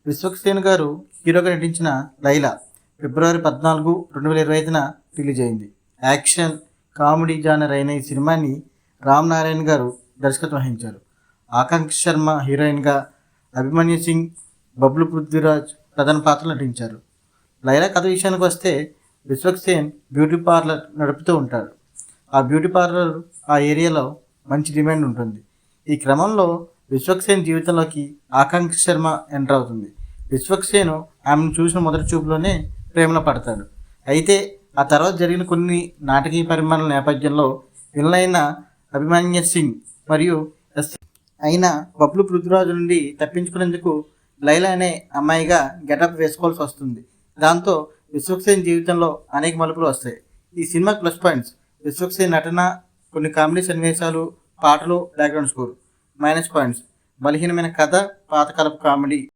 విశ్వక్సేన్ గారు హీరోగా నటించిన లైలా ఫిబ్రవరి 14, 2025న రిలీజ్ అయింది. యాక్షన్ కామెడీ జానర్ అయిన ఈ సినిమాని రామ్ నారాయణ్ గారు దర్శకత్వం వహించారు. ఆకాంక్ష శర్మ హీరోయిన్గా, అభిమన్యు సింగ్, బబ్లు పృథ్వీరాజ్ ప్రధాన పాత్రలు నటించారు. లైలా కథ విషయానికి వస్తే విశ్వక్సేన్ బ్యూటీ పార్లర్ నడుపుతూ ఉంటాడు. ఆ బ్యూటీ పార్లర్ ఆ ఏరియాలో మంచి డిమాండ్ ఉంటుంది. ఈ క్రమంలో విశ్వక్సేన్ జీవితంలోకి ఆకాంక్ష శర్మ ఎంటర్ అవుతుంది. విశ్వక్సేన్ ఆమెను చూసిన మొదటి చూపులోనే ప్రేమలో పడతాడు. అయితే ఆ తర్వాత జరిగిన కొన్ని నాటకీయ పరిమాణాల నేపథ్యంలో విలనైన అభిమన్యు సింగ్ మరియు అయిన బబ్లు పృథ్వీరాజు నుండి తప్పించుకునేందుకు లైలా అనే అమ్మాయిగా గెటప్ వేసుకోవాల్సి వస్తుంది. దాంతో విశ్వక్సేన్ జీవితంలో అనేక మలుపులు వస్తాయి. ఈ సినిమా ప్లస్ పాయింట్స్ విశ్వక్సేన్ నటన, కొన్ని కామెడీ సన్నివేశాలు, పాటలు, బ్యాక్గ్రౌండ్ స్కోర్. మైనస్ పాయింట్స్ బలహీనమైన కథ, పాతకాలపు కామెడీ.